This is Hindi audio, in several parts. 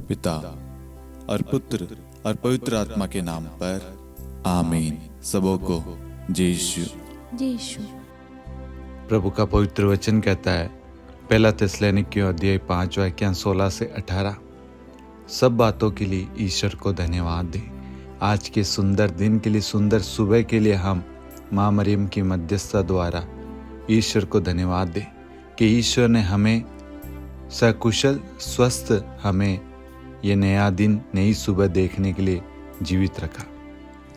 पिता और पुत्र और पवित्र आत्मा के नाम पर आमीन। सबों को जय यीशु। जय यीशु। प्रभु का पवित्र वचन कहता है, पहला थिस्सलुनीकियों अध्याय 5 वाक्य 16 से 18, सब बातों के लिए ईश्वर को धन्यवाद दें। आज के सुंदर दिन के लिए, सुंदर सुबह के लिए हम माँ मरियम की मध्यस्थता द्वारा ईश्वर को धन्यवाद दें कि ईश्वर ने हमें सकुशल स्वस्थ हमें ये नया दिन, नई सुबह देखने के लिए जीवित रखा।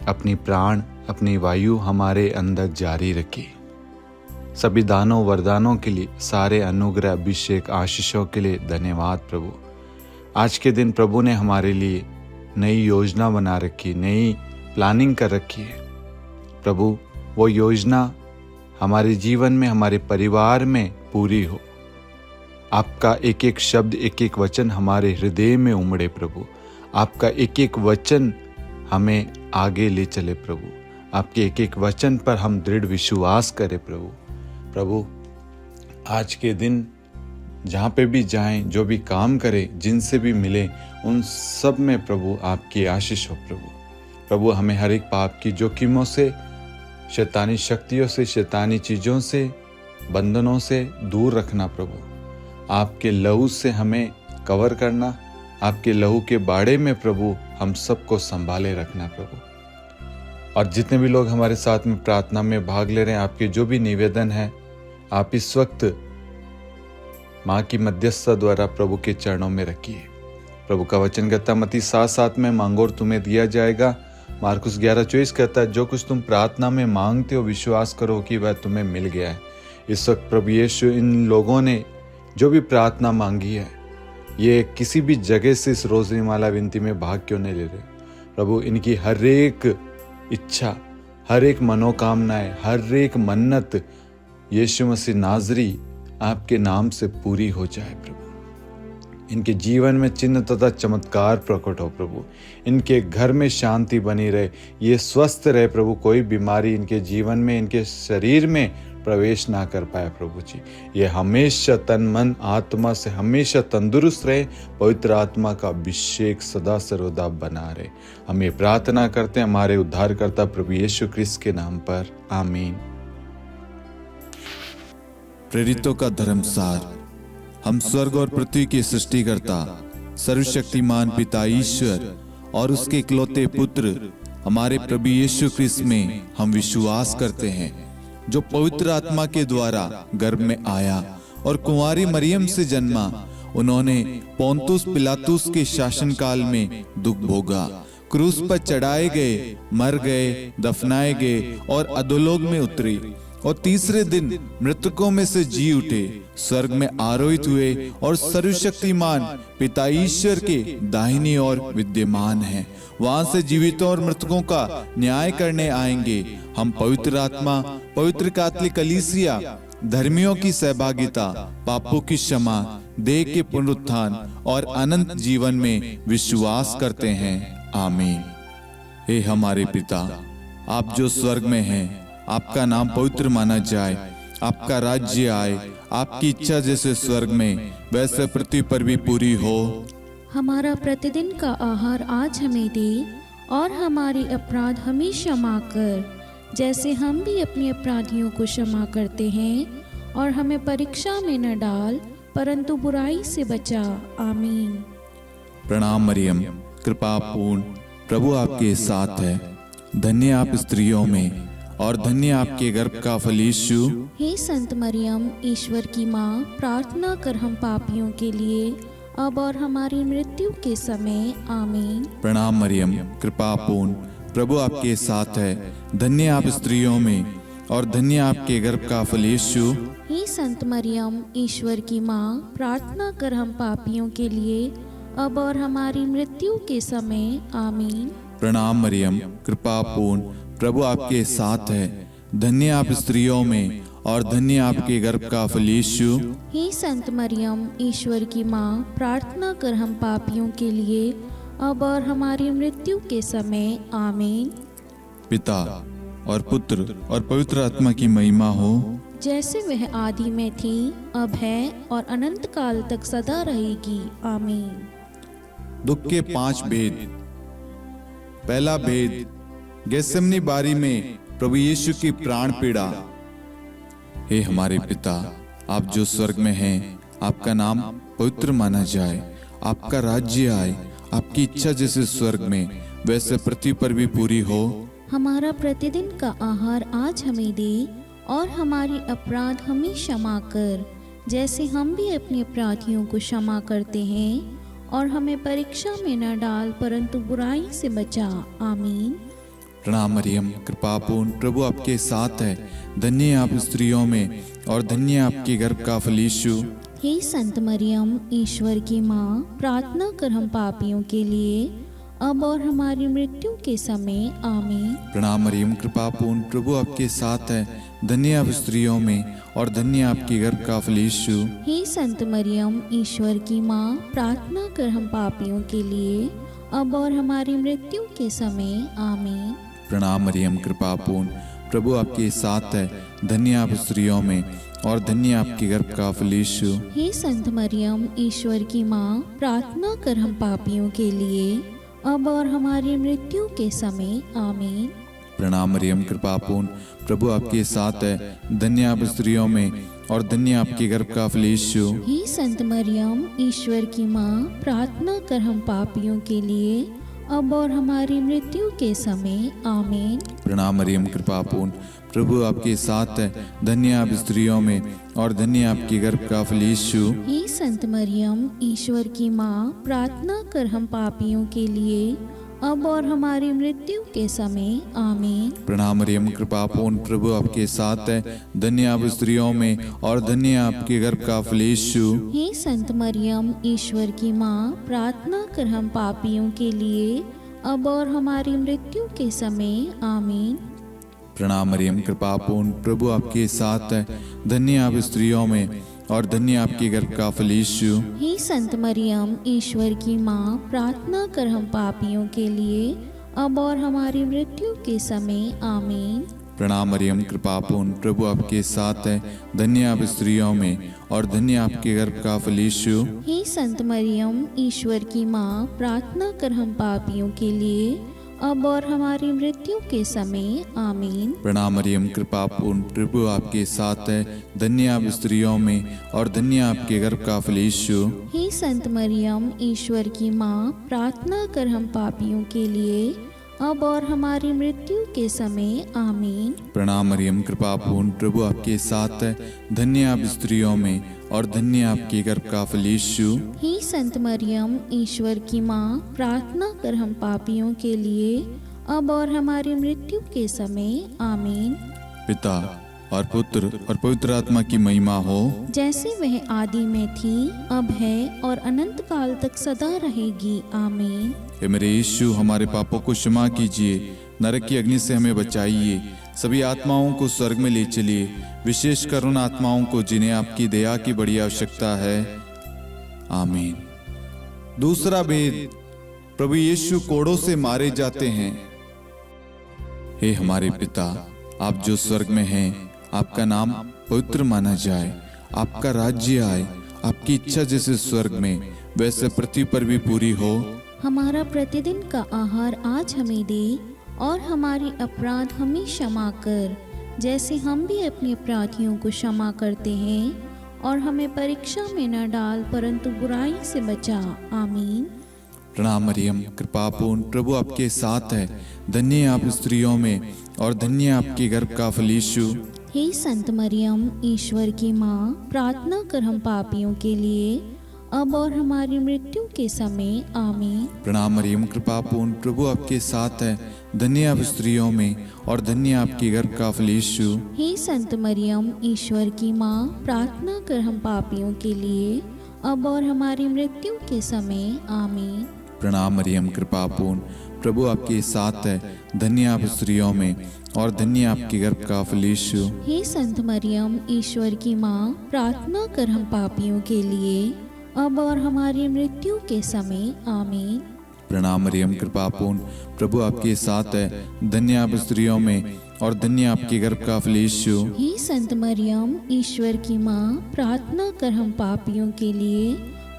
अपनी प्राण, अपनी वायु हमारे अंदर जारी रखी। सभी दानों वरदानों के लिए, सारे अनुग्रह, अभिषेक, आशीषों के लिए धन्यवाद प्रभु। आज के दिन प्रभु ने हमारे लिए नई योजना बना रखी, नई प्लानिंग कर रखी है। प्रभु वो योजना हमारे जीवन में, हमारे परिवार में पूरी हो। आपका एक एक शब्द, एक एक वचन हमारे हृदय में उमड़े प्रभु। आपका एक एक वचन हमें आगे ले चले प्रभु। आपके एक एक वचन पर हम दृढ़ विश्वास करें प्रभु। प्रभु आज के दिन जहाँ पे भी जाएं, जो भी काम करें, जिनसे भी मिलें, उन सब में प्रभु आपकी आशीष हो प्रभु। प्रभु हमें हर एक पाप की जोखिमों से, शैतानी शक्तियों से, शैतानी चीज़ों से, बंधनों से दूर रखना प्रभु। आपके लहू से हमें कवर करना, आपके लहू के बाड़े में प्रभु हम सबको संभाले रखना प्रभु। और जितने भी लोग हमारे साथ में प्रार्थना में भाग ले रहे हैं, आपके जो भी निवेदन है, आप इस वक्त माँ की मध्यस्थता द्वारा प्रभु के चरणों में रखिए। प्रभु का वचन कहता है, मत्ती 7:7 में मांगो और तुम्हें दिया जाएगा। मार्कुस 11:24 कहता है, जो कुछ तुम प्रार्थना में मांगते हो विश्वास करो कि वह तुम्हें मिल गया है। इस वक्त प्रभु यीशु इन लोगों ने जो भी प्रार्थना मांगी है, ये किसी भी जगह से इस रोज़नी माला विनती में भाग क्यों नहीं ले रहे प्रभु, इनकी हर एक इच्छा, हर एक मनोकामनाएं, हर एक मन्नत यीशु मसीह नाज़री आपके नाम से पूरी हो जाए प्रभु। इनके जीवन में चिन्ह तथा चमत्कार प्रकट हो प्रभु। इनके घर में शांति बनी रहे, ये स्वस्थ रहे प्रभु। कोई बीमारी इनके जीवन में, इनके शरीर में प्रवेश ना कर पाए प्रभु जी। ये हमेशा तन मन आत्मा से हमेशा तंदुरुस्त रहे। पवित्र आत्मा का अभिषेक सदा सर्वदा बना रहे। हम ये प्रार्थना करते हैं हमारे उद्धारकर्ता प्रभु यीशु क्रिस्त के नाम पर, आमीन। प्रेरितों का धर्मसार। हम स्वर्ग और पृथ्वी के सृष्टिकर्ता सर्वशक्तिमान पिता ईश्वर और उसके इकलौते पुत्र हमारे प्रभु यीशु क्रिस्त में हम विश्वास करते हैं, जो पवित्र आत्मा के द्वारा गर्भ में आया और कुंवारी मरियम से जन्मा। उन्होंने पोंतुस पिलातुस के शासनकाल में दुख भोगा, क्रूस पर चढ़ाए गए, मर गए, दफनाए गए और अधोलोक में उतरे और तीसरे दिन मृतकों में से जी उठे, स्वर्ग में आरोहित हुए और सर्वशक्तिमान पिता ईश्वर के दाहिनी ओर विद्यमान हैं। वहां से जीवितों और मृतकों का न्याय करने आएंगे। हम पवित्र आत्मा, पवित्र कैथोलिक कलीसिया, धर्मियों की सहभागिता, पापों की क्षमा, देह के पुनरुत्थान और अनंत जीवन में विश्वास करते हैं, आमीन। हे हमारे पिता, आप जो स्वर्ग में हैं, आपका नाम पवित्र माना जाए, आपका राज्य आए, आपकी इच्छा जैसे स्वर्ग में वैसे पृथ्वी पर भी पूरी हो। हमारा प्रतिदिन का आहार आज हमें दे, और हमारे अपराध हमें क्षमा कर, जैसे हम भी अपने अपराधियों को क्षमा करते हैं, और हमें परीक्षा में न डाल, परंतु बुराई से बचा, आमीन। प्रणाम मरियम, कृपा पूर्ण, प्रभु आपके साथ है। धन्य आप स्त्रियों में और धन्य आपके गर्भ का फल यीशु। हे संत मरियम, ईश्वर की माँ, प्रार्थना कर हम पापियों के लिए, अब और हमारी मृत्यु के समय, आमीन। प्रणाम मरियम, कृपा पूर्ण, प्रभु आपके साथ है। धन्य आप स्त्रियों में और धन्य आपके गर्भ का फल यीशु। हे संत मरियम, ईश्वर की माँ, प्रार्थना कर हम पापियों के लिए, अब और हमारी मृत्यु के समय, आमीन। प्रणाम मरियम, कृपा पूर्ण, प्रभु आपके साथ है। धन्य आप स्त्रियों में और धन्य आपके गर्भ का फल यीशु। हे संत मरियम, ईश्वर की माँ, प्रार्थना कर हम पापियों के लिए, अब और हमारी मृत्यु के समय, आमीन। पिता और पुत्र और पवित्र आत्मा की महिमा हो, जैसे वह आदि में थी, अब है और अनंत काल तक सदा रहेगी, आमीन। दुख के 5 भेद। पहला भेद, गेत्सेमनी बारी में प्रभु यीशु की प्राण पीड़ा। हे हमारे पिता, आप जो स्वर्ग में हैं, आपका नाम पवित्र माना जाए, आपका राज्य आए, आपकी इच्छा जैसे स्वर्ग में वैसे पृथ्वी पर भी पूरी हो। हमारा प्रतिदिन का आहार आज हमें दे, और हमारी अपराध हमें क्षमा कर, जैसे हम भी अपने अपराधियों को क्षमा करते हैं, और हमें परीक्षा में न डाल, परंतु बुराई से बचा। आमीन। प्रणाम मरियम, कृपापूर्ण, प्रभु आपके साथ है। धन्य आप स्त्रियों में, और धन्य आपके गर्भ का फल यीशु। हे संत मरियम, ईश्वर की माँ, प्रार्थना कर हम पापियों के लिए, अब और हमारी मृत्यु के समय। आमीन। प्रणाम मरियम, कृपापूर्ण, प्रभु आपके साथ है। धन्य आप स्त्रियों में, और धन्य आपके गर्भ का फल यीशु। हे संत मरियम, ईश्वर की माँ, प्रार्थना कर हम पापियों के लिए, अब और हमारी मृत्यु के समय। आमीन। प्रणाम मरियम, कृपापूर्ण, प्रभु आपके साथ है। धन्य आप स्त्रियों में, और धन्य आपके गर्भ का फल यीशु। हे संत मरियम, ईश्वर की माँ, प्रार्थना कर हम पापियों के लिए, अब और हमारी मृत्यु के समय। आमीन। प्रणाम मरियम, कृपापूर्ण, प्रभु आपके साथ है। धन्य आप स्त्रियों में, और धन्य आपके गर्भ का फल यीशु। हे संत मरियम, ईश्वर की माँ, प्रार्थना कर हम पापियों के लिए, अब और हमारी मृत्यु के समय। आमीन। प्रणाम मरियम, कृपापूर्ण, प्रभु आपके साथ है। धन्य आप स्त्रियों में, और धन्य आपके गर्भ का फल यीशु। हे संत मरियम, ईश्वर की माँ, प्रार्थना कर हम पापियों के लिए, अब और हमारी मृत्यु के समय। आमीन। प्रणाम मरियम, कृपापूर्ण, प्रभु आपके साथ है। धन्य आप स्त्रियों में, और धन्य आपके गर्भ का फल यीशु। हे संत मरियम, ईश्वर की माँ, प्रार्थना कर हम पापियों के लिए, अब और हमारी मृत्यु के समय। आमीन। प्रणाम मरियम, कृपापूर्ण, प्रभु आपके साथ है। धन्य आप स्त्रियों में, और धन्य आपके गर्भ का फल यीशु। हे संत मरियम, ईश्वर की माँ, प्रार्थना कर हम पापियों के लिए, अब और हमारी मृत्यु के समय। आमीन। प्रणाम मरियम, कृपापूर्ण, प्रभु आपके साथ है। धन्य आप स्त्रियों में, और धन्य आपके गर्भ का फल यीशु। हे संत मरियम, ईश्वर की माँ, प्रार्थना कर हम पापियों के लिए, अब और हमारी मृत्यु के समय। आमीन। प्रणाम मरियम, कृपापूर्ण, प्रभु आपके साथ है। धन्य आप स्त्रियों में, और धन्य आपके गर्भ का फल यीशु। हे संत मरियम, ईश्वर की माँ, प्रार्थना कर हम पापियों के लिए, अब और हमारी मृत्यु के समय। आमीन। प्रणाम मरियम, कृपापूर्ण, प्रभु आपके साथ है। धन्य आप स्त्रियों में, और धन्य आपके गर्भ का फल यीशु। हे संत मरियम, ईश्वर की माँ, प्रार्थना कर हम पापियों के लिए, अब और हमारी मृत्यु के समय। आमीन। पिता और पुत्र और पवित्र आत्मा की महिमा हो, जैसे वह आदि में थी, अब है, और अनंत काल तक सदा रहेगी। आमीन। हे मेरे यीशु, हमारे पापों को क्षमा कीजिए, नरक की अग्नि से हमें बचाइए, सभी आत्माओं को स्वर्ग में ले चलिए, विशेषकर उन आत्माओं को जिन्हें आपकी दया की बड़ी आवश्यकता है। आमीन। दूसरा भेद, प्रभु यीशु कोड़ों से मारे जाते हैं। हे हमारे पिता, आप जो स्वर्ग में हैं, आपका नाम पवित्र माना जाए, आपका राज्य आए, आपकी इच्छा जैसे स्वर्ग में वैसे पृथ्वी पर भी पूरी हो। हमारा प्रतिदिन का आहार आज हमें दे, और हमारी अपराध हमें क्षमा कर, जैसे हम भी अपने अपराधियों को क्षमा करते हैं, और हमें परीक्षा में न डाल, परंतु बुराई से बचा। आमीन। प्रणाम मरियम, कृपापूर्ण, प्रभु आपके साथ है। धन्य आप स्त्रियों में, और धन्य आपके गर्भ का फल यीशु। हे संत मरियम, ईश्वर की माँ, प्रार्थना कर हम पापियों के लिए, अब और हमारी मृत्यु के समय। आमीन। प्रणाम मरियम, कृपापूर्ण, प्रभु आपके साथ है। धन्य आप स्त्रियों में, और धन्य आपके गर्भ का फल यीशु। हे संत मरियम, ईश्वर की माँ, प्रार्थना कर हम पापियों के लिए, अब और हमारी मृत्यु के समय। आमीन। प्रणाम मरियम, कृपापूर्ण, प्रभु आपके साथ है। धन्य आप स्त्रियों में, और धन्य आपके गर्भ का फल यीशु। हे संत मरियम, ईश्वर की माँ, प्रार्थना कर हम पापियों के लिए, अब और हमारी मृत्यु के समय। आमीन। प्रणाम मरियम, कृपापूर्ण, प्रभु आपके साथ है। धन्य आप स्त्रियों में, और धन्य आपके गर्भ का फल यीशु। हे संत मरियम, ईश्वर की माँ, प्रार्थना कर हम पापियों के लिए,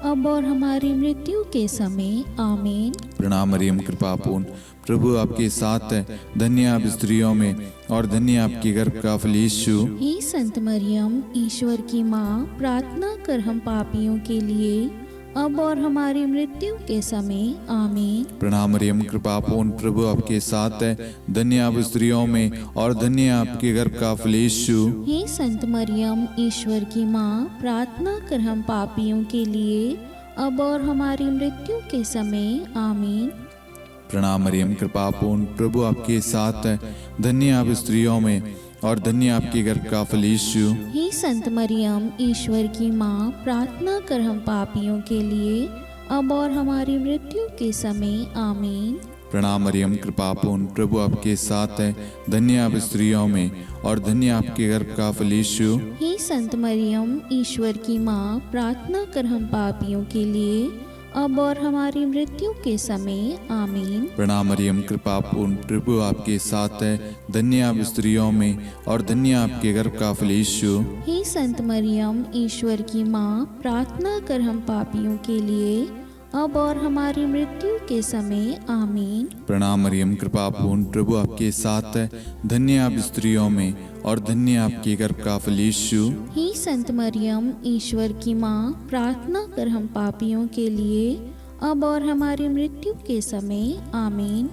अब और हमारी मृत्यु के समय आमीन। प्रणाम मरियम, कृपा पूर्ण, प्रभु आपके साथ है, धन्य आप स्त्रियों में और धन्य आपके गर्भ का फल यीशु। हे संत मरियम, ईश्वर की माँ, प्रार्थना कर हम पापियों के लिए अब और हमारी मृत्यु के समय आमीन। प्रणाम मरियम, कृपा पूर्ण, प्रभु आपके साथ है, धन्य आप स्त्रियों में और धन्य आपके गर्भ का फल यीशु। हे संत मरियम, ईश्वर की माँ, प्रार्थना कर हम पापियों के लिए अब और हमारी मृत्यु के समय आमीन। प्रणाम मरियम, कृपा पूर्ण, प्रभु आपके साथ है, धन्य आप स्त्रियों में और धन्य आपके गर्भ का फल यीशु। हे संत मरियम, ईश्वर की माँ, प्रार्थना कर हम पापियों के लिए अब और हमारी मृत्यु के समय आमीन। प्रणाम मरियम, कृपा पूर्ण, प्रभु आपके साथ है, धन्य आप स्त्रियों में और धन्य आपके गर्भ का फल यीशु। हे संत मरियम, ईश्वर की माँ, प्रार्थना कर हम पापियों के लिए अब और हमारी मृत्यु के समय आमीन। प्रणाम मरियम, कृपा पूर्ण, प्रभु आपके साथ है, धन्य आप स्त्रियों में और धन्य आपके गर्भ का फल यीशु। हे संत मरियम, ईश्वर की माँ, प्रार्थना कर हम पापियों के लिए अब और हमारी मृत्यु के समय आमीन। प्रणाम मरियम, कृपा पूर्ण, प्रभु आपके साथ है, धन्य आप स्त्रियों में और धन्य आपके गर्भ का फल यीशु। हे संत मरियम, ईश्वर की माँ, प्रार्थना कर हम पापियों के लिए अब और हमारी मृत्यु के समय आमीन।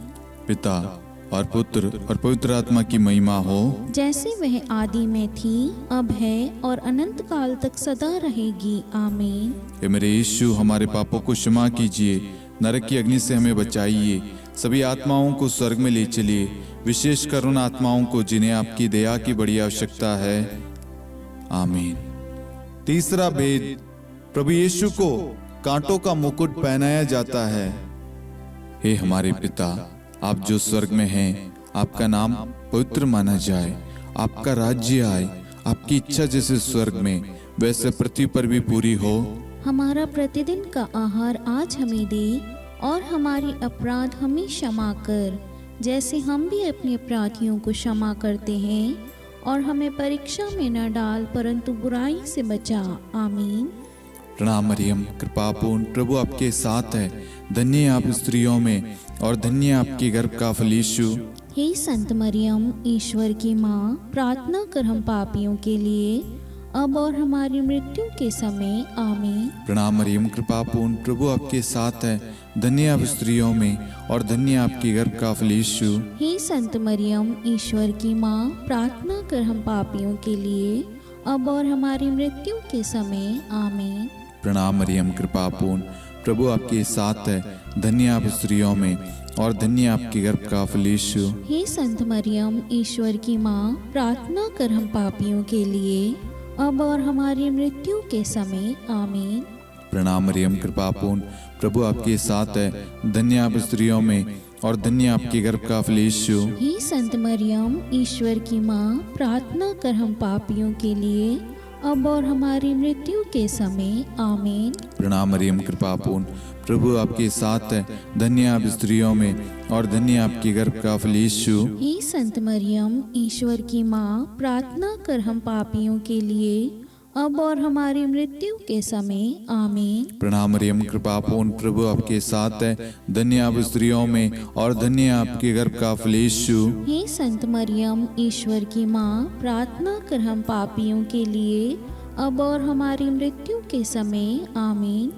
पिता और पुत्र और पवित्र आत्मा की महिमा हो, जैसे वह आदि में थी, अब है और अनंत काल तक सदा रहेगी आमीन। हे मेरे यीशु, हमारे पापों को क्षमा कीजिए, नरक की अग्नि से हमें बचाइए, सभी आत्माओं को स्वर्ग में ले चलिए, विशेषकर उन आत्माओं को जिन्हें आपकी दया की बड़ी आवश्यकता है आमीन। तीसरा भेद, प्रभु यीशु को कांटों का मुकुट पहनाया जाता है। हे हमारे पिता, आप जो स्वर्ग में हैं, आपका नाम पवित्र माना जाए, आपका राज्य आए, आपकी इच्छा जैसे स्वर्ग में वैसे पृथ्वी पर भी पूरी हो। हमारा प्रतिदिन का आहार आज हमें दे और हमारी अपराध हमें क्षमा कर, जैसे हम भी अपने अपराधियों को क्षमा करते हैं, और हमें परीक्षा में न डाल परंतु बुराई से बचा आमीन। प्रणाम मरियम, कृपा पूर्ण, प्रभु आपके साथ है, धन्य आप स्त्रियों में और धन्य आपके गर्भ का फल यीशु। हे संत मरियम, ईश्वर की माँ, प्रार्थना कर हम पापियों के लिए अब और हमारी मृत्यु के समय आमीन। प्रणाम मरियम, कृपा पूर्ण, प्रभु आपके साथ है, धन्य आप स्त्रियों में और धन्य आपके गर्भ का फल यीशु। हे संत मरियम, ईश्वर की माँ, प्रार्थना कर हम पापियों के लिए अब और हमारी मृत्यु के समय आमीन। प्रणाम मरियम, कृपा पूर्ण, प्रभु आपके साथ है, धन्य आप स्त्रियों में और धन्य आपके गर्भ का फल यीशु। हे संत मरियम, ईश्वर की माँ, प्रार्थना कर हम पापियों के लिए अब और हमारी मृत्यु के समय आमीन। प्रणाम मरियम, कृपा पूर्ण, प्रभु आपके साथ है, धन्य आप स्त्रियों में और धन्य आपके गर्भ का फल यीशु। हे संत मरियम, ईश्वर की माँ, प्रार्थना कर हम पापियों के लिए अब और हमारी मृत्यु के समय आमीन। प्रणाम मरियम, कृपा पूर्ण, प्रभु आपके साथ है, धन्य आप स्त्रियों में और धन्य आपके गर्भ का फल यीशु। हे संत मरियम, ईश्वर की माँ, प्रार्थना कर हम पापियों के लिए अब और हमारी मृत्यु के समय आमीन। प्रणाम मरियम, कृपा पूर्ण, प्रभु आपके साथ है, धन्य आप स्त्रियों में और धन्य आपके गर्भ का फल यीशु। हे संत मरियम, ईश्वर की माँ, प्रार्थना कर हम पापियों के लिए अब और हमारी मृत्यु के समय आमीन।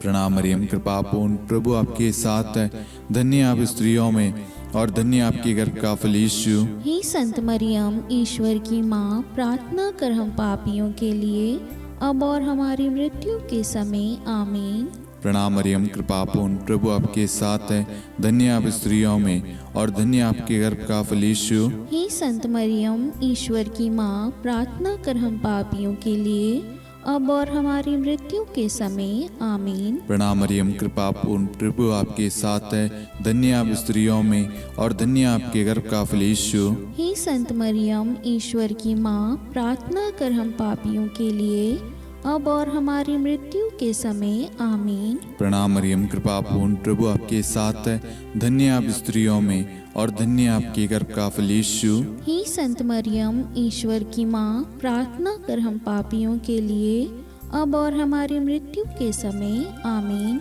प्रणाम मरियम, कृपा पूर्ण, प्रभु आपके साथ है, धन्य आप स्त्रियों में और धन्य आपके गर्भ का फल यीशु। हे संत मरियम, ईश्वर की माँ, प्रार्थना कर हम पापियों के लिए अब और हमारी मृत्यु के समय आमीन। प्रणाम मरियम, कृपा पूर्ण, प्रभु आपके साथ है, धन्य आप स्त्रियों में और धन्य आपके गर्भ का फल यीशु। हे संत मरियम, ईश्वर की माँ, प्रार्थना कर हम पापियों के लिए अब और हमारी मृत्यु के समय आमीन। प्रणाम मरियम, कृपा पूर्ण, प्रभु आपके साथ है, धन्य आप स्त्रियों में और धन्य आपके गर्भ का फल यीशु। हे संत मरियम, ईश्वर की माँ, प्रार्थना कर हम पापियों के लिए अब और हमारी मृत्यु के समय आमीन। प्रणाम मरियम, कृपा पूर्ण, प्रभु आपके साथ है, धन्य आप स्त्रियों में और धन्य आपके गर्भ का फल यीशु। हे संत मरियम, ईश्वर की माँ, प्रार्थना कर हम पापियों के लिए अब और हमारी मृत्यु के समय आमीन।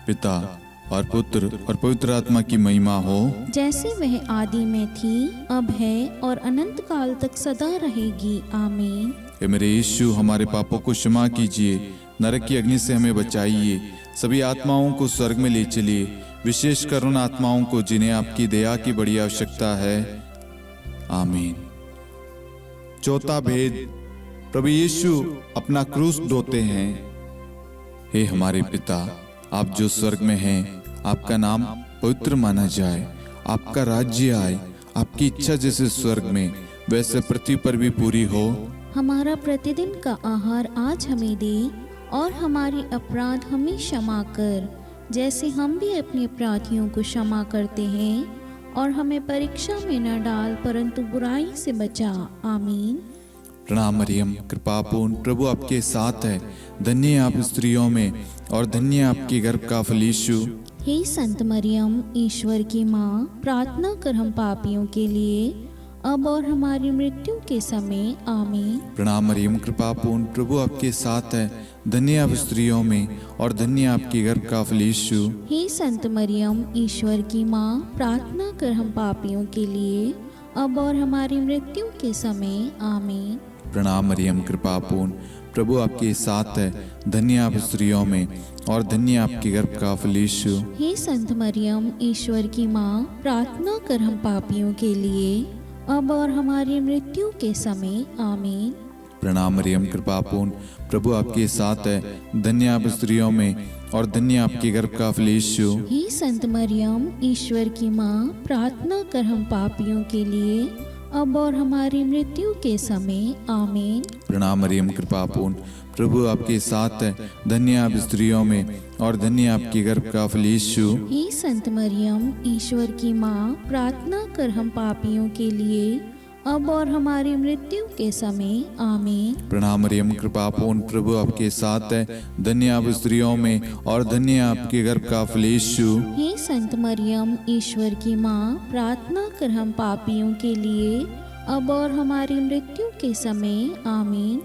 पिता और पुत्र और पवित्र आत्मा की महिमा हो, जैसे वह आदि में थी, अब है और अनंत काल तक सदा रहेगी आमीन। हे मेरे यीशु, हमारे पापों को क्षमा कीजिए, नरक की अग्नि से हमें बचाइए, सभी आत्माओं को स्वर्ग में ले चलिए, विशेषकर उन आत्माओं को जिन्हें आपकी दया की बड़ी आवश्यकता है आमीन। चौथा भेद, प्रभु यीशु अपना क्रूस ढोते हैं। हे हमारे पिता, आप जो स्वर्ग में हैं, आपका नाम पवित्र माना जाए, आपका राज्य आए, आपकी इच्छा जैसे स्वर्ग में वैसे पृथ्वी पर भी पूरी हो। हमारा प्रतिदिन का आहार आज हमें दे, और हमारी अपराध हमें क्षमा कर, जैसे हम भी अपने अपराधियों को क्षमा करते हैं, और हमें परीक्षा में न डाल परंतु बुराई से बचा आमीन। प्रणाम मरियम, कृपापूर्ण, प्रभु आपके साथ है, धन्य आप स्त्रियों में और धन्य आपके गर्भ का फल यीशु। हे संत मरियम, ईश्वर की माँ, प्रार्थना कर हम पापियों के लिए, अब और हमारी मृत्यु के समय आमीन। प्रणाम मरियम, कृपापूर्ण, प्रभु आपके साथ है, धन्य आप स्त्रियों में और धन्य आपके गर्भ का फल यीशु। हे संत मरियम, ईश्वर की माँ, प्रार्थना कर हम पापियों के लिए, अब और हमारी मृत्यु के समय आमीन। प्रणाम मरियम, कृपापूर्ण, प्रभु आपके साथ है, धन्य आप स्त्रियों में और धन्य आपके गर्भ का फल यीशु। हे संत मरियम, ईश्वर की माँ, प्रार्थना कर हम पापियों के लिए, अब और हमारी मृत्यु के समय आमीन। प्रणाम मरियम, कृपापूर्ण, प्रभु आपके साथ है, धन्य आप स्त्रियों में और धन्य आपके गर्भ का फल यीशु। हे संत मरियम, ईश्वर की माँ, प्रार्थना कर हम पापियों के लिए, अब और हमारी मृत्यु के समय आमीन। प्रणाम मरियम, कृपापूर्ण, प्रभु आपके साथ है, धन्य आप स्त्रियों में और धन्य आपके गर्भ का फल यीशु। हे संत मरियम, ईश्वर की माँ, प्रार्थना कर हम पापियों के लिए, अब और हमारी मृत्यु के समय आमीन। प्रणाम मरियम, कृपापूर्ण, प्रभु आपके साथ है, धन्य आप स्त्रियों में और धन्य आपके गर्भ का फल यीशु। हे संत मरियम, ईश्वर की माँ, प्रार्थना कर हम पापियों के लिए, अब और हमारी मृत्यु के समय आमीन।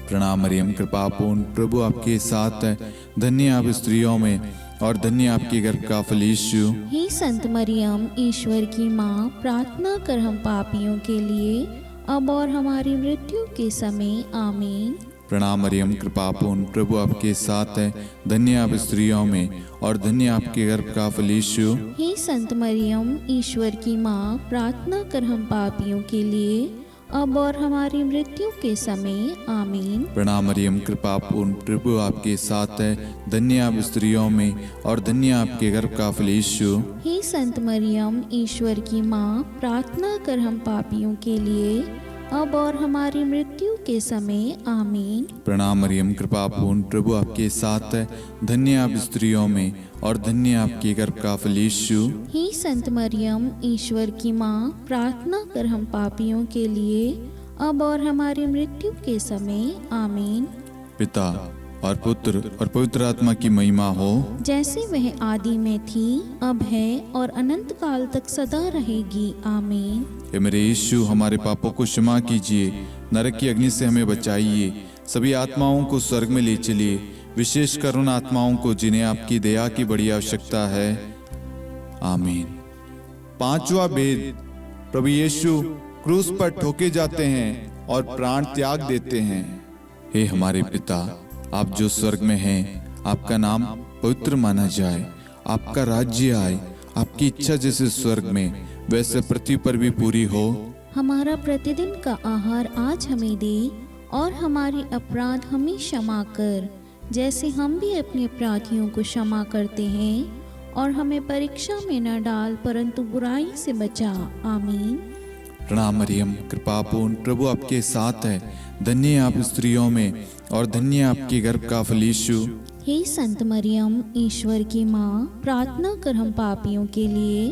प्रणाम मरियम, कृपापूर्ण, प्रभु आपके साथ है, धन्य आप स्त्रियों में और धन्य आपके गर्भ का फल यीशु। हे संत मरियम, ईश्वर की माँ, प्रार्थना कर हम पापियों के लिए, अब और हमारी मृत्यु के समय आमीन। प्रणाम मरियम, कृपापूर्ण, प्रभु आपके साथ है, धन्य आप स्त्रियों में और धन्य आपके गर्भ का फल यीशु। हे संत मरियम, ईश्वर की माँ, प्रार्थना कर हम पापियों के लिए, अब और हमारी मृत्यु के समय आमीन। प्रणाम मरियम, कृपापूर्ण, प्रभु आपके साथ है, धन्य आप स्त्रियों में और धन्य आपके गर्भ का फल यीशु। हे संत मरियम, ईश्वर की माँ, प्रार्थना कर हम पापियों के लिए, अब और हमारी मृत्यु के समय आमीन। प्रणाम मरियम, कृपापूर्ण, प्रभु आपके साथ है, धन्य आप स्त्रियों में और धन्य आपके गर्भ का फल यीशु। हे संत मरियम, ईश्वर की माँ, प्रार्थना कर हम पापियों के लिए, अब और हमारी मृत्यु के समय आमीन। पिता और पुत्र और पवित्र आत्मा की महिमा हो, जैसे वह आदि में थी, अब है और अनंत काल तक सदा रहेगी आमीन। हे मेरे यीशु, हमारे पापों को क्षमा कीजिए, नरक की अग्नि से हमें बचाइए, सभी आत्माओं को स्वर्ग में ले चलिए, विशेषकर उन आत्माओं को जिन्हें आपकी दया की बड़ी आवश्यकता है आमीन। पांचवा भेद, प्रभु यीशु क्रूस पर ठोके जाते हैं और प्राण त्याग देते हैं। हे हमारे पिता, आप जो स्वर्ग में हैं, आपका नाम पवित्र माना जाए, आपका राज्य आए, आपकी इच्छा जैसे स्वर्ग में वैसे पृथ्वी पर भी पूरी हो। हमारा प्रतिदिन का आहार आज हमें दे, और हमारे अपराध हमें क्षमा कर, जैसे हम भी अपने अपराधियों को क्षमा करते हैं, और हमें परीक्षा में न डाल परंतु बुराई से बचा आमीन। प्रणाम मरियम, कृपापूर्ण, प्रभु आपके साथ है, धन्य आप स्त्रियों में और धन्य आपके गर्भ का फल यीशु। हे संत मरियम, ईश्वर की माँ, प्रार्थना कर हम पापियों के लिए,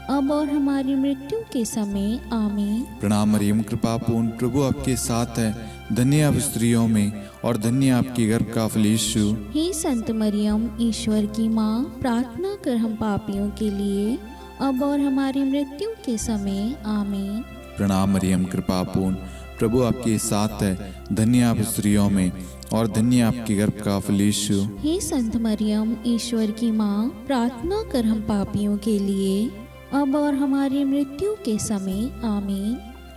अब और हमारी मृत्यु के समय आमीन। प्रणाम मरियम, कृपापूर्ण, प्रभु आपके साथ है, धन्य आप स्त्रियों में और धन्य आपके गर्भ का फल यीशु। हे संत मरियम, ईश्वर की माँ, प्रार्थना कर हम पापियों के लिए, अब और हमारी मृत्यु के समय आमीन। प्रणाम मरियम, कृपापूर्ण, प्रभु आपके साथ है, धन्य आप स्त्रियों में और धन्य आपके गर्भ का फल यीशु। हे संत मरियम, ईश्वर की माँ, प्रार्थना कर हम पापियों के लिए, अब और हमारी मृत्यु के समय। आमीन।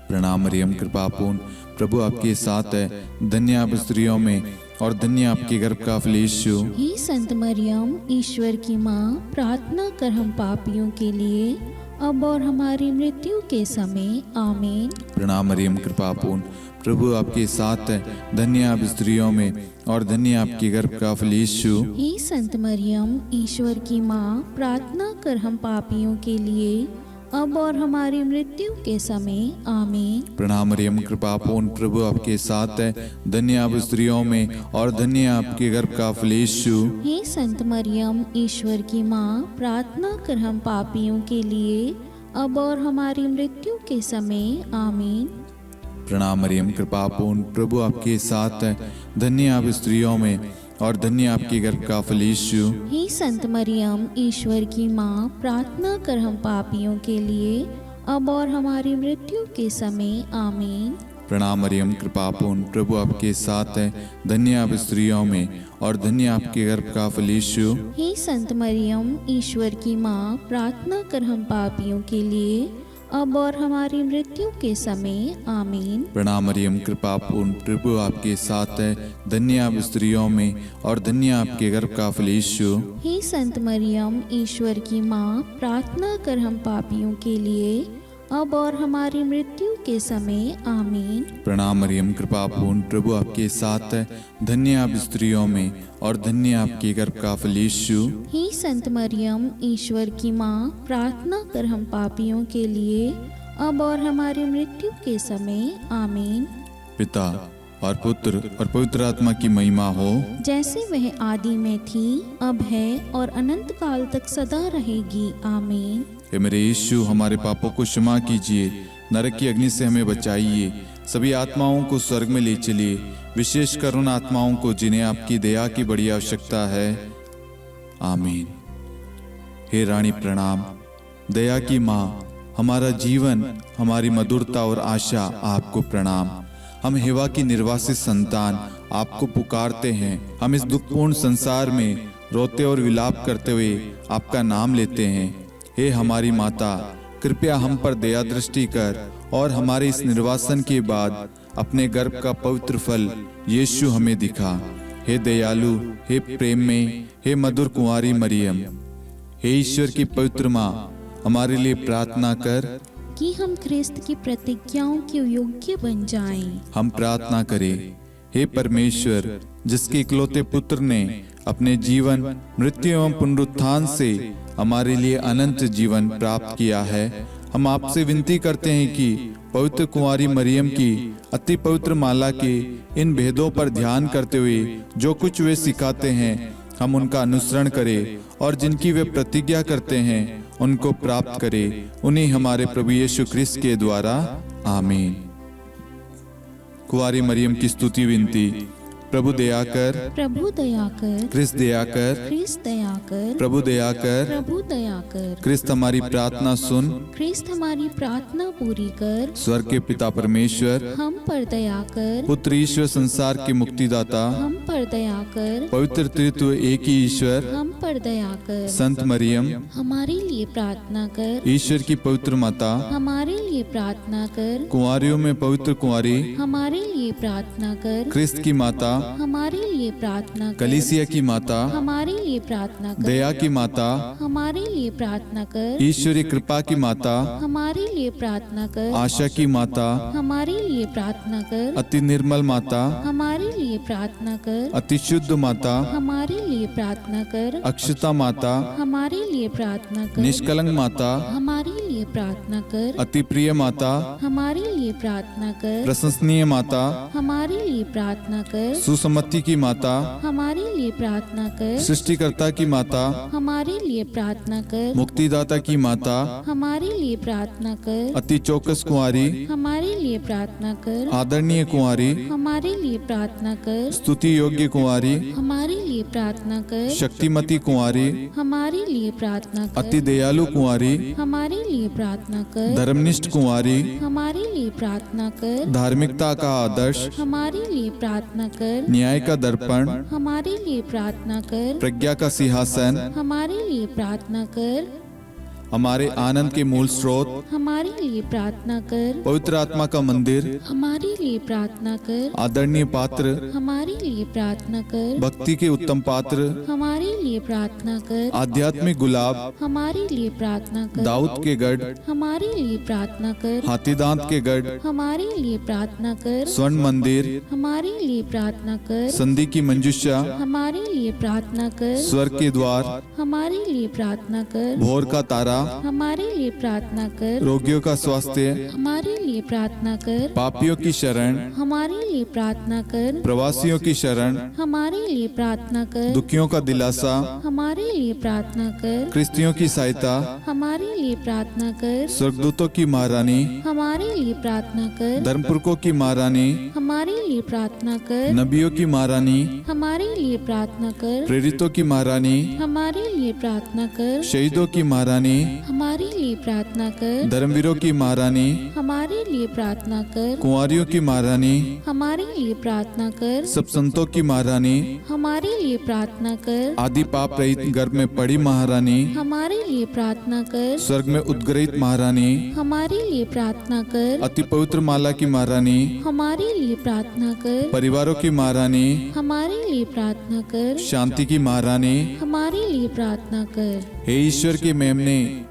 प्रणाम मरियम, कृपा पूर्ण, प्रभु आपके साथ है, धन्य आप स्त्रियों में और धन्य आपके गर्भ का फल यीशु। हे संत मरियम, ईश्वर की माँ, प्रार्थना कर हम पापियों के लिए, अब और हमारी मृत्यु के समय। आमीन। प्रणाम मरियम, कृपा पूर्ण, प्रभु आपके साथ है, धन्य आप स्त्रियों में और धन्य आपके गर्भ का फल यीशु। हे संत मरियम, ईश्वर की माँ, प्रार्थना कर हम पापियों के लिए, अब और हमारी मृत्यु के समय। आमीन। प्रणाम मरियम, कृपा पूर्ण, प्रभु आपके साथ है, धन्य आप स्त्रियों में और धन्य आपके गर्भ का फल यीशु। हे संत मरियम, ईश्वर की माँ, प्रार्थना कर हम पापियों के लिए, अब और हमारी मृत्यु के समय। आमीन। प्रणाम मरियम, कृपा पूर्ण, प्रभु आपके साथ है, धन्य आप स्त्रियों में और धन्य आपके गर्भ का फल यीशु। हे संत मरियम, ईश्वर की माँ, प्रार्थना कर हम पापियों के लिए, अब और हमारी मृत्यु के समय। आमीन। प्रणाम मरियम, कृपा पूर्ण, प्रभु आपके साथ है, धन्य आप स्त्रियों में और धन्य आपके गर्भ का फल यीशु। हे संत मरियम, ईश्वर की माँ, प्रार्थना कर हम पापियों के लिए, अब और हमारी मृत्यु के समय। आमीन। प्रणाम मरियम, कृपा पूर्ण, प्रभु आपके साथ है, धन्य आप स्त्रियों में और धन्य आपके गर्भ का फल यीशु। हे संत मरियम, ईश्वर की माँ, प्रार्थना कर हम पापियों के लिए, अब और हमारी मृत्यु के समय। आमीन। प्रणाम मरियम, कृपा पूर्ण, प्रभु आपके साथ है, धन्य आप स्त्रियों में और धन्य आपके गर्भ का फल यीशु। हे संत मरियम, ईश्वर की माँ, प्रार्थना कर हम पापियों के लिए, अब और हमारी मृत्यु के समय। आमीन। पिता और पुत्र और पवित्र आत्मा की महिमा हो, जैसे वह आदि में थी, अब है और अनंत काल तक सदा रहेगी। आमीन। हे मेरे यीशु, हमारे पापों को क्षमा कीजिए, नरक की अग्नि से हमें बचाइए, सभी आत्माओं को स्वर्ग में ले चलिए, विशेषकर उन आत्माओं को जिन्हें आपकी दया की बड़ी आवश्यकता है। आमीन। हे रानी प्रणाम, दया की माँ, हमारा जीवन, हमारी मधुरता और आशा आपको प्रणाम। हम हेवा की निर्वासित संतान आपको पुकारते हैं। हम इस दुखपूर्ण संसार में रोते और विलाप करते हुए आपका नाम लेते हैं। हे हमारी माता, कृपया हम पर दया दृष्टि कर और हमारे इस निर्वासन के बाद अपने गर्भ का पवित्र फल यीशु हमें दिखा। हे दयालु, हे प्रेम में, हे मधुर कुंवारी मरियम, हे ईश्वर की पवित्र माँ, हमारे लिए प्रार्थना कर कि हम ख्रिस्त की प्रतिज्ञाओं के योग्य बन जाएं। हम प्रार्थना करें। हे परमेश्वर, जिसके इकलौते पुत्र ने अपने जीवन, मृत्यु एवं पुनरुत्थान से हमारे लिए अनंत जीवन प्राप्त किया है, हम आपसे विनती करते हैं कि पवित्र कुंवारी मरियम की अति पवित्र माला के इन भेदों पर ध्यान करते हुए जो कुछ वे सिखाते हैं, हम उनका अनुसरण करें और जिनकी वे प्रतिज्ञा करते हैं उनको प्राप्त करें। उन्हीं हमारे प्रभु यीशु ख्रिस्त के द्वारा। आमीन। कुंवारी मरियम की स्तुति विनती। प्रभु दया कर, प्रभु दया कर, ख्रिस्त दया कर, ख्रिस्त दया कर, प्रभु दया कर, प्रभु दया कर, ख्रिस्त हमारी प्रार्थना सुन, ख्रिस्त हमारी प्रार्थना पूरी कर, स्वर्ग के पिता परमेश्वर, हम पर दया कर, पुत्र ईश्वर संसार के मुक्तिदाता, हम पर दया कर, पवित्र त्रित्व एक ही ईश्वर, हम पर दया कर, संत मरियम, हमारे लिए प्रार्थना कर, ईश्वर की पवित्र माता, हमारे लिए प्रार्थना कर, कुंवारियों में पवित्र कुंवारी, हमारे लिए प्रार्थना कर, ख्रिस्त की माता, हमारे लिए प्रार्थना कर, कलीसिया की माता, हमारे लिए प्रार्थना कर, दया की माता, हमारे लिए प्रार्थना कर, ईश्वरी कृपा की माता, हमारे लिए प्रार्थना कर, आशा की माता, हमारे लिए प्रार्थना कर, अति निर्मल माता, हमारे लिए प्रार्थना कर, अति शुद्ध माता, हमारे लिए प्रार्थना कर, अक्षता माता, हमारे लिए प्रार्थना कर, निष्कलंक माता, हमारे लिए प्रार्थना कर, अति प्रिय माता, हमारे लिए प्रार्थना कर, प्रशंसनीय माता, हमारे लिए प्रार्थना कर, सुसमति की माता, हमारे लिए प्रार्थना कर, सृष्टिकर्ता की माता, हमारे लिए प्रार्थना कर, मुक्तिदाता की माता, हमारे लिए प्रार्थना कर, अति चौकस कुंवारी, हमारे लिए प्रार्थना कर, आदरणीय कुंवारी, हमारे लिए प्रार्थना कर, स्तुति योग्य कुंवारी, हमारे लिए प्रार्थना कर, शक्तिमती कुंवारी, हमारे लिए प्रार्थना कर, अति दयालु कुंवारी, हमारे लिए प्रार्थना कर। धर्मनिष्ठ कुंवारी, हमारे लिए प्रार्थना कर। धार्मिकता का आदर्श, हमारे लिए प्रार्थना कर। न्याय का दर्पण, हमारे लिए प्रार्थना कर। प्रज्ञा का सिंहासन, हमारे लिए प्रार्थना कर। हमारे आनंद के मूल स्रोत, हमारे लिए प्रार्थना कर। पवित्र आत्मा का मंदिर, हमारे लिए प्रार्थना कर। आदरणीय पात्र, हमारे लिए प्रार्थना कर। भक्ति के उत्तम पात्र, हमारे लिए प्रार्थना कर। आध्यात्मिक गुलाब, हमारे लिए प्रार्थना कर। दाऊद के गढ़, हमारे लिए प्रार्थना कर। हाथीदांत के गढ़, हमारे लिए प्रार्थना कर। स्वर्ण मंदिर, हमारे लिए प्रार्थना कर। संधि की मंजुषा, हमारे लिए प्रार्थना कर। स्वर्ग के द्वार, हमारे लिए प्रार्थना कर। भोर का तारा, हमारे लिए प्रार्थना कर। रोगियों का स्वास्थ्य, हमारे लिए प्रार्थना कर। पापियों की शरण, हमारे लिए प्रार्थना कर। प्रवासियों की शरण, हमारे लिए प्रार्थना कर। दुखियों का दिलासा, हमारे लिए प्रार्थना कर। क्रिस्तियों की सहायता, हमारे लिए प्रार्थना कर। स्वर्गदूतों की महारानी, हमारे लिए प्रार्थना कर। धर्मपुरखों की महारानी, हमारे लिए प्रार्थना कर। नबियों की महारानी, हमारे लिए प्रार्थना कर। प्रेरितों की महारानी, हमारे लिए प्रार्थना कर। शहीदों की महारानी, हमारे लिए प्रार्थना कर। धर्मवीरों की महारानी, हमारे लिए प्रार्थना कर। कुंवारियों की महारानी, हमारे लिए प्रार्थना कर। सब संतों की महारानी, हमारे लिए प्रार्थना कर। आदि पाप रहित गर्भ में पड़ी महारानी, हमारे लिए प्रार्थना कर। स्वर्ग में उद्गृहित महारानी, हमारे लिए प्रार्थना कर। अति पवित्र माला की महारानी, हमारे लिए प्रार्थना कर। परिवारों की महारानी, हमारे लिए प्रार्थना कर। शांति की महारानी, हमारे लिए प्रार्थना कर। हे ईश्वर के मेमने,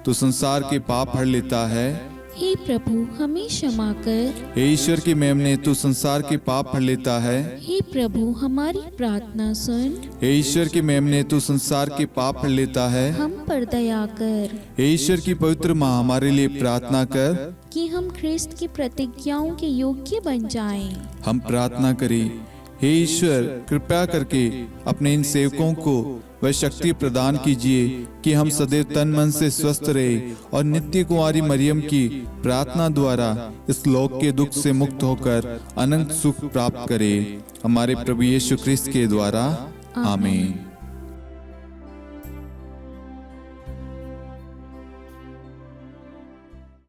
तू संसार के पाप हर लेता है। हे प्रभु हमें क्षमा कर। हे ईश्वर की मेमने, तू संसार के पाप हर लेता है। हे प्रभु हमारी प्रार्थना सुन। हे ईश्वर की मेमने, तू संसार के पाप हर लेता है। हम पर दया कर हे ईश्वर की पवित्र माँ, हमारे लिए प्रार्थना कर। कि हम ख्रिस्त की प्रतिज्ञाओं के योग्य बन जाएं। हम प्रार्थना करें, हे ईश्वर कृपया करके अपने इन सेवकों को वह शक्ति प्रदान कीजिए कि हम सदैव तन मन से स्वस्थ रहे और नित्य कुंवारी मरियम की प्रार्थना द्वारा इस लोक के दुख से मुक्त होकर अनंत सुख प्राप्त करें। हमारे प्रभु यीशु ख्रिस्त के द्वारा आमीन।